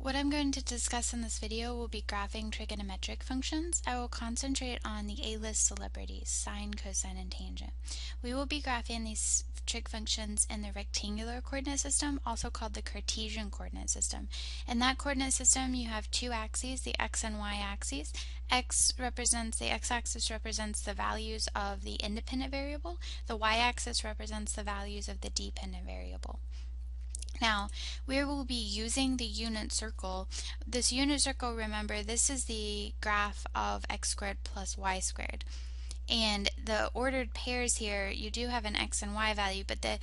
What I'm going to discuss in this video will be graphing trigonometric functions. I will concentrate on the A-list celebrities, sine, cosine, and tangent. We will be graphing these trig functions in the rectangular coordinate system, also called the Cartesian coordinate system. In that coordinate system, you have two axes, the x and y axes. The x-axis represents the values of the independent variable. The y-axis represents the values of the dependent variable. Now, we will be using the unit circle. This unit circle, remember, this is the graph of x squared plus y squared. And the ordered pairs here, you do have an x and y value, but the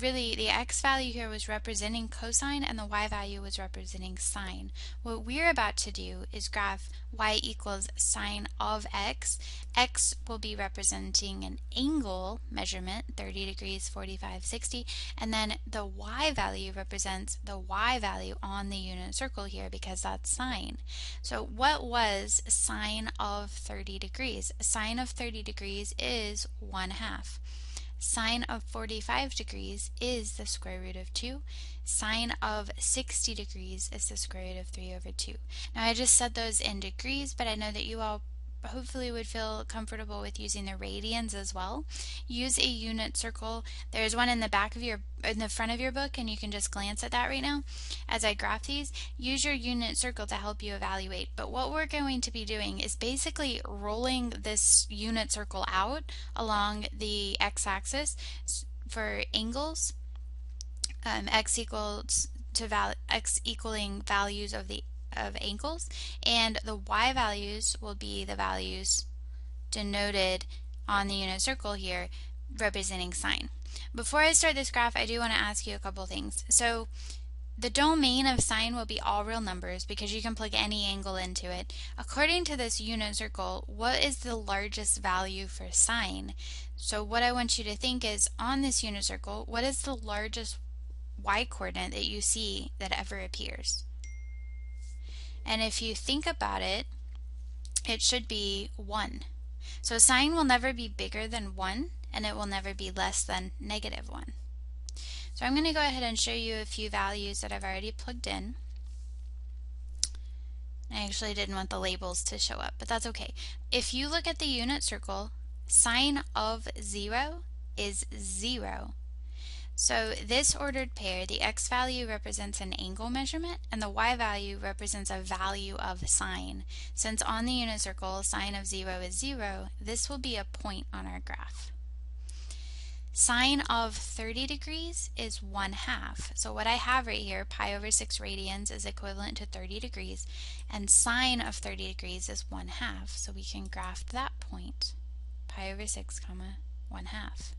x value here was representing cosine and the y value was representing sine. What we're about to do is graph y equals sine of x. X will be representing an angle measurement, 30 degrees, 45, 60, and then the y value represents the y value on the unit circle here because that's sine. So what was sine of 30 degrees? Sine of 30 degrees is 1/2. Sine of 45 degrees is the square root of 2. Sine of 60 degrees is the square root of 3 over 2. Now I just said those in degrees, but I know that you all hopefully would feel comfortable with using the radians as well. Use a unit circle. There's one in the front of your book, and you can just glance at that right now. As I graph these, use your unit circle to help you evaluate. But what we're going to be doing is basically rolling this unit circle out along the x-axis for angles. X equaling values of angles, and the y values will be the values denoted on the unit circle here representing sine. Before I start this graph, I do want to ask you a couple things. So the domain of sine will be all real numbers because you can plug any angle into it. According to this unit circle, what is the largest value for sine? So what I want you to think is, on this unit circle, what is the largest y-coordinate that you see that ever appears? And if you think about it, it should be 1. So sine will never be bigger than 1, and it will never be less than -1. So I'm going to go ahead and show you a few values that I've already plugged in. I actually didn't want the labels to show up, but that's okay. If you look at the unit circle, sine of 0 is 0. So this ordered pair, the x value represents an angle measurement and the y value represents a value of sine. Since on the unit circle sine of 0 is 0, this will be a point on our graph. Sine of 30 degrees is 1/2. So what I have right here, pi over 6 radians, is equivalent to 30 degrees, and sine of 30 degrees is 1/2. So we can graph that point, pi over 6, 1/2.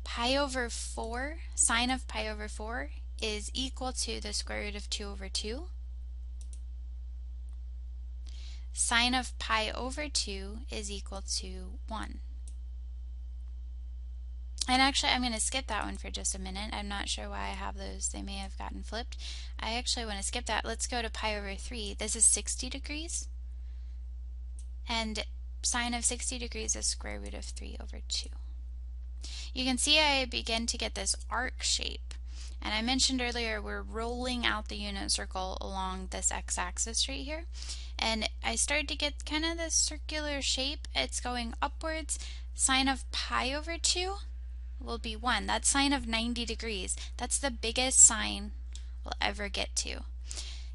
Pi over 4, sine of pi over 4 is equal to the square root of 2 over 2. Sine of pi over 2 is equal to 1. And actually, I'm going to skip that one for just a minute. I'm not sure why I have those. They may have gotten flipped. I actually want to skip that. Let's go to pi over 3. This is 60 degrees. And sine of 60 degrees is square root of 3 over 2. You can see I begin to get this arc shape. And I mentioned earlier we're rolling out the unit circle along this x-axis right here. And I started to get kind of this circular shape. It's going upwards. Sine of pi over 2 will be 1. That's sine of 90 degrees. That's the biggest sine we'll ever get to.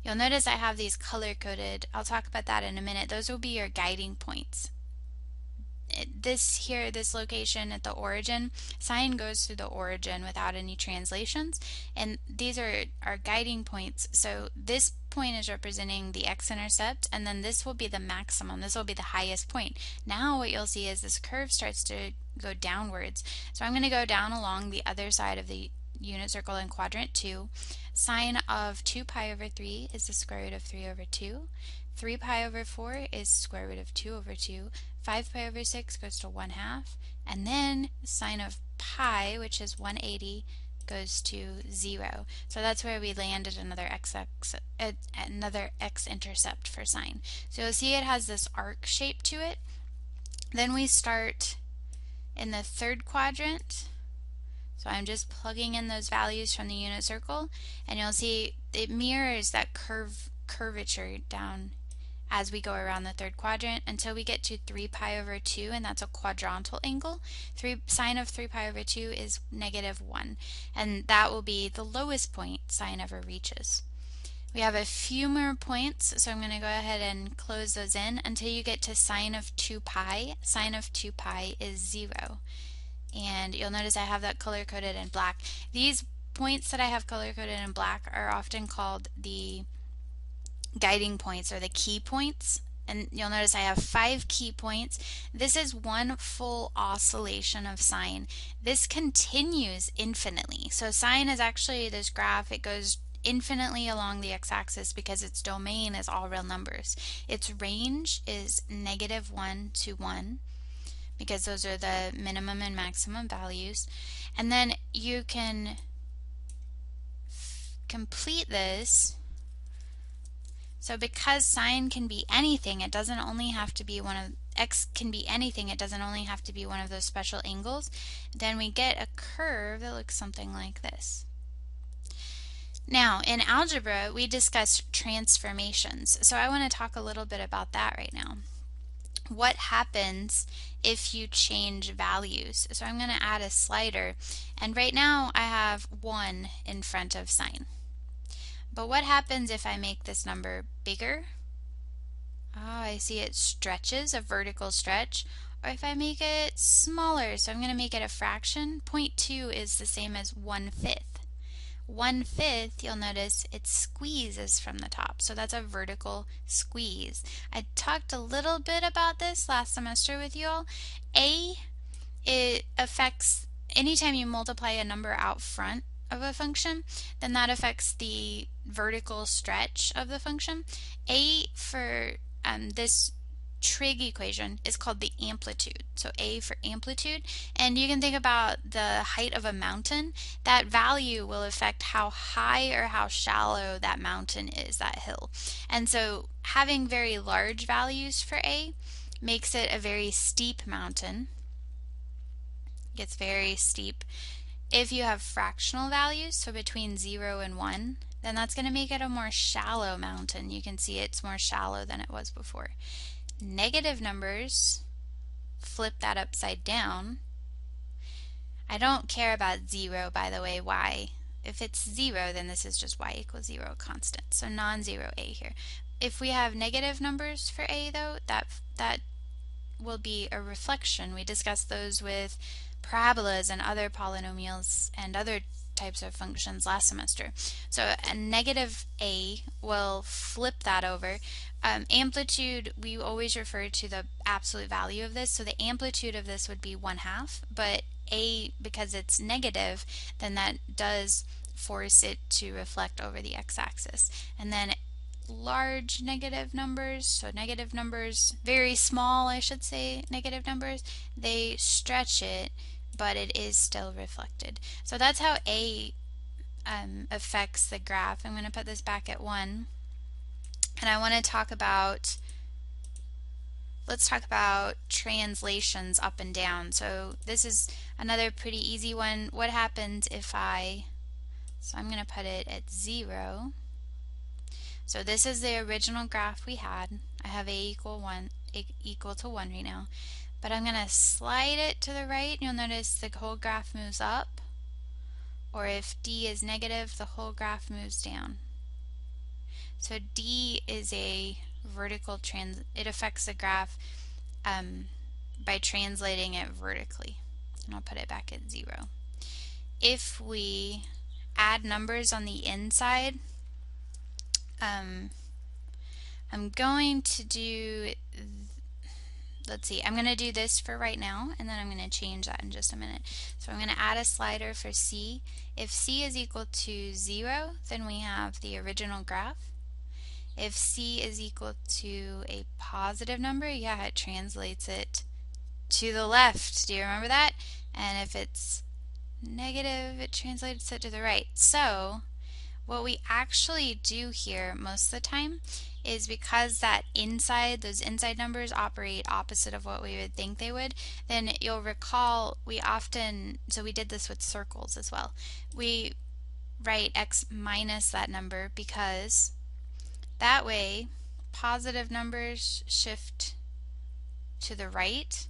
You'll notice I have these color-coded. I'll talk about that in a minute. Those will be your guiding points. This location at the origin, sine goes through the origin without any translations, and these are our guiding points. So this point is representing the x-intercept, and then this will be the maximum. This will be the highest point. Now what you'll see is this curve starts to go downwards. So I'm going to go down along the other side of the unit circle in quadrant 2. Sine of 2 pi over 3 is the square root of 3 over 2. 3 pi over 4 is square root of 2 over 2. 5 pi over 6 goes to 1/2. And then sine of pi, which is 180, goes to 0. So that's where we land at another x-intercept for sine. So you'll see it has this arc shape to it. Then we start in the third quadrant. So I'm just plugging in those values from the unit circle, and you'll see it mirrors that curvature down as we go around the third quadrant until we get to 3 pi over 2, and that's a quadrantal angle. Sine of 3 pi over 2 is -1, and that will be the lowest point sine ever reaches. We have a few more points, so I'm going to go ahead and close those in until you get to sine of 2 pi. Sine of 2 pi is 0. And you'll notice I have that color-coded in black. These points that I have color-coded in black are often called the guiding points or the key points. And you'll notice I have 5 key points. This is one full oscillation of sine. This continues infinitely. So sine is actually this graph. It goes infinitely along the x-axis because its domain is all real numbers. Its range is -1 to 1 because those are the minimum and maximum values. And then you can complete this. So because sine can be anything, it doesn't only have to be x can be anything, it doesn't only have to be one of those special angles, then we get a curve that looks something like this. Now, in algebra, we discussed transformations. So I want to talk a little bit about that right now. What happens if you change values? So I'm going to add a slider, and right now I have 1 in front of sine. But what happens if I make this number bigger? I see it stretches, a vertical stretch. Or if I make it smaller, so I'm going to make it a fraction, 0.2 is the same as 1/5. 1/5, you'll notice it squeezes from the top. So that's a vertical squeeze. I talked a little bit about this last semester with you all. It affects, anytime you multiply a number out front of a function, then that affects the vertical stretch of the function. A for this trig equation is called the amplitude. So A for amplitude, and you can think about the height of a mountain. That value will affect how high or how shallow that mountain is, that hill. And so having very large values for A makes it a very steep mountain. It gets very steep. If you have fractional values, so between 0 and 1, then that's going to make it a more shallow mountain. You can see it's more shallow than it was before. Negative numbers flip that upside down. I don't care about 0, by the way. Why? If it's 0, then this is just y equals 0 constant. So non-zero A here. If we have negative numbers for A, though, that will be a reflection. We discussed those with parabolas and other polynomials and other types of functions last semester. So a negative A will flip that over. Amplitude, we always refer to the absolute value of this, so the amplitude of this would be 1/2, but A, because it's negative, then that does force it to reflect over the x-axis. And then large negative numbers, so negative numbers, very small, I should say, negative numbers, they stretch it, but it is still reflected. So that's how A affects the graph. I'm going to put this back at 1, and I want to talk about, let's talk about translations up and down. So this is another pretty easy one. What happens if so I'm going to put it at 0. So this is the original graph we had. I have A equal to 1 right now. But I'm going to slide it to the right. You'll notice the whole graph moves up. Or if D is negative, the whole graph moves down. So D is a vertical it affects the graph by translating it vertically. And I'll put it back at 0. If we add numbers on the inside, I'm going to do, let's see, I'm going to do this for right now, and then I'm going to change that in just a minute. So I'm going to add a slider for C. If C is equal to 0, then we have the original graph. If C is equal to a positive number, yeah, it translates it to the left. Do you remember that? And if it's negative, it translates it to the right. So What we actually do here most of the time is because those inside numbers operate opposite of what we would think they would, then you'll recall so we did this with circles as well. We write x minus that number because that way positive numbers shift to the right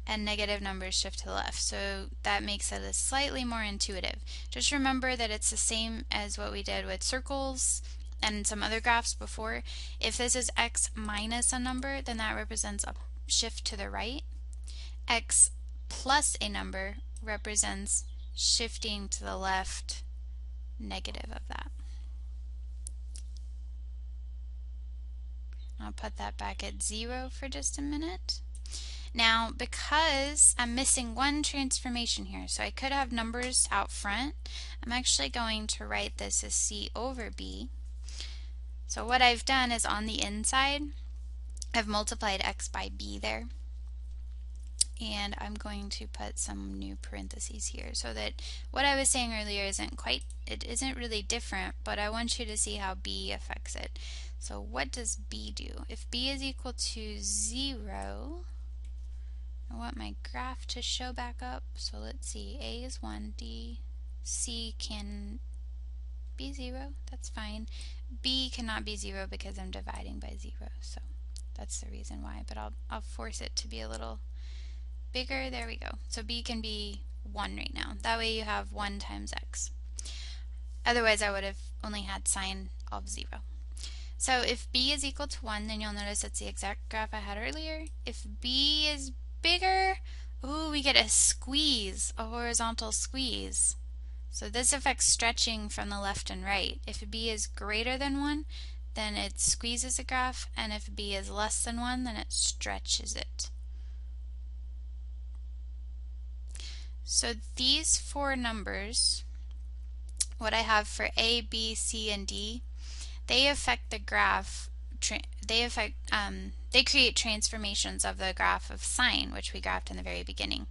and negative numbers shift to the left. So that makes it a slightly more intuitive. Just remember that it's the same as what we did with circles and some other graphs before. If this is x minus a number, then that represents a shift to the right. X plus a number represents shifting to the left, negative of that. I'll put that back at 0 for just a minute. Now, because I'm missing one transformation here, so I could have numbers out front, I'm actually going to write this as c over b. So what I've done is on the inside, I've multiplied x by b there. And I'm going to put some new parentheses here so that what I was saying earlier isn't really different, but I want you to see how b affects it. So what does b do? If b is equal to 0, I want my graph to show back up. So let's see, a is 1, c can be 0, that's fine. B cannot be 0 because I'm dividing by 0, so that's the reason why, but I'll force it to be a little bigger. There we go. So b can be 1 right now. That way you have 1 times x. Otherwise I would have only had sine of 0. So if b is equal to 1, then you'll notice it's the exact graph I had earlier. If b is bigger, ooh, we get a squeeze, a horizontal squeeze. So this affects stretching from the left and right. If b is greater than 1, then it squeezes the graph, and if b is less than 1, then it stretches it. So these four numbers, what I have for a, b, c, and d, they affect the graph. They create transformations of the graph of sine, which we graphed in the very beginning.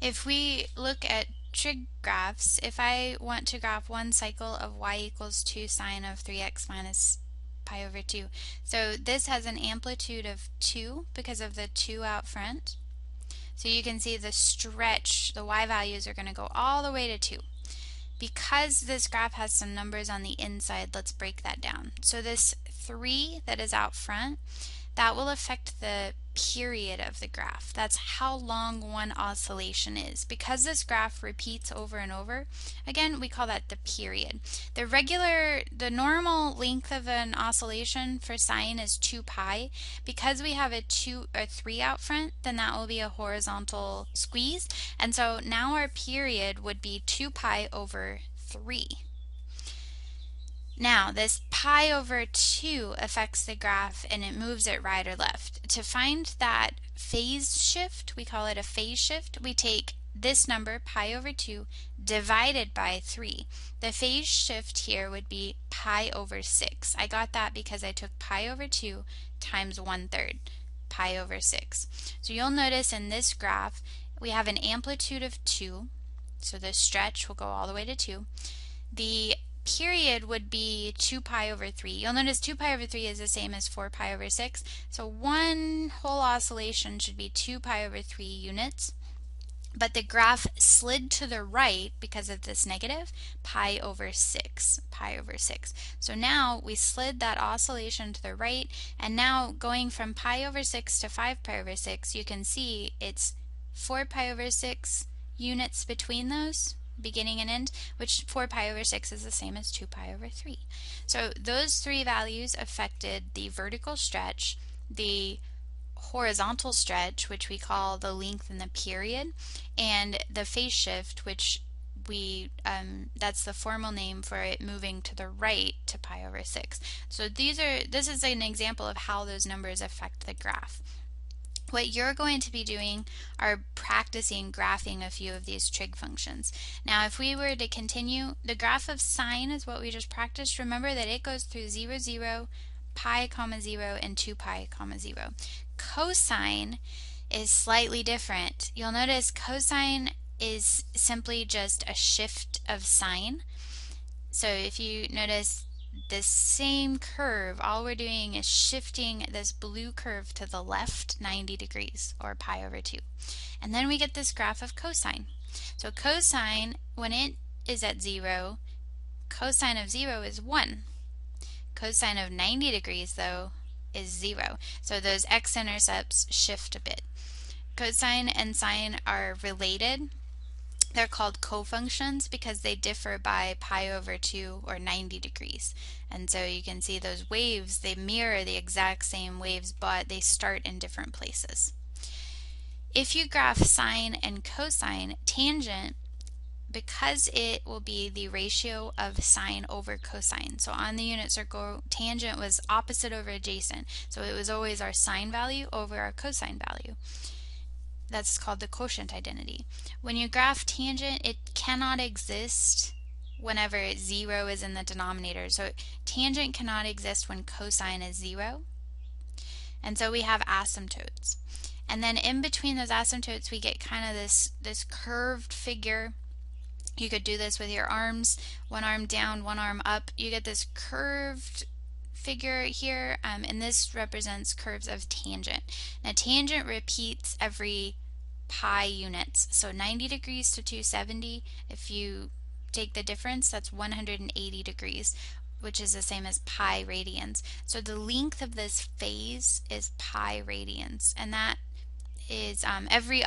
If we look at trig graphs, if I want to graph one cycle of y equals 2 sine of 3x minus pi over 2, so this has an amplitude of 2 because of the 2 out front. So you can see the stretch, the y values are going to go all the way to 2. Because this graph has some numbers on the inside, let's break that down. So this 3 that is out front, that will affect the period of the graph. That's how long one oscillation is. Because this graph repeats over and over, again, we call that the period. The normal length of an oscillation for sine is 2 pi. Because we have a 3 out front, then that will be a horizontal squeeze. And so now our period would be 2 pi over 3. Now, this pi over 2 affects the graph and it moves it right or left. To find that phase shift, we call it a phase shift, we take this number, pi over 2, divided by 3. The phase shift here would be pi over 6. I got that because I took pi over 2 times 1/3, pi over 6. So you'll notice in this graph, we have an amplitude of 2, so the stretch will go all the way to 2. The period would be 2 pi over 3. You'll notice 2 pi over 3 is the same as 4 pi over 6. So one whole oscillation should be 2 pi over 3 units. But the graph slid to the right because of this negative, pi over 6, pi over 6. So now we slid that oscillation to the right, and now going from pi over 6 to 5 pi over 6, you can see it's 4 pi over 6 units between those, beginning and end, which 4 pi over 6 is the same as 2 pi over 3. So those three values affected the vertical stretch, the horizontal stretch, which we call the length and the period, and the phase shift, which that's the formal name for it moving to the right to pi over 6. So this is an example of how those numbers affect the graph. What you're going to be doing are practicing graphing a few of these trig functions. Now if we were to continue, the graph of sine is what we just practiced. Remember that it goes through 0, 0, pi, comma 0, and 2 pi, comma 0. Cosine is slightly different. You'll notice cosine is simply just a shift of sine. So if you notice this same curve, all we're doing is shifting this blue curve to the left 90 degrees, or pi over 2. And then we get this graph of cosine. So cosine, when it is at 0, cosine of 0 is 1. Cosine of 90 degrees, though, is 0. So those x-intercepts shift a bit. Cosine and sine are related. They're called cofunctions because they differ by pi over 2 or 90 degrees. And so you can see those waves, they mirror the exact same waves, but they start in different places. If you graph sine and cosine, tangent, because it will be the ratio of sine over cosine. So on the unit circle, tangent was opposite over adjacent. So it was always our sine value over our cosine value. That's called the quotient identity. When you graph tangent, it cannot exist whenever 0 is in the denominator. So tangent cannot exist when cosine is 0. And so we have asymptotes. And then in between those asymptotes, we get kind of this curved figure. You could do this with your arms, one arm down, one arm up. You get this curved figure here, and this represents curves of tangent. Now tangent repeats every pi units. So 90 degrees to 270, if you take the difference, that's 180 degrees, which is the same as pi radians. So the length of this phase is pi radians, and that is every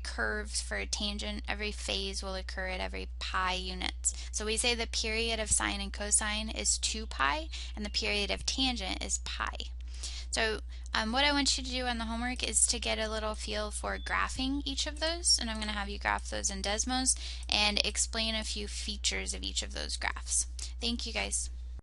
curve for a tangent, every phase will occur at every pi units. So we say the period of sine and cosine is 2 pi, and the period of tangent is pi. So what I want you to do on the homework is to get a little feel for graphing each of those, and I'm going to have you graph those in Desmos and explain a few features of each of those graphs. Thank you guys.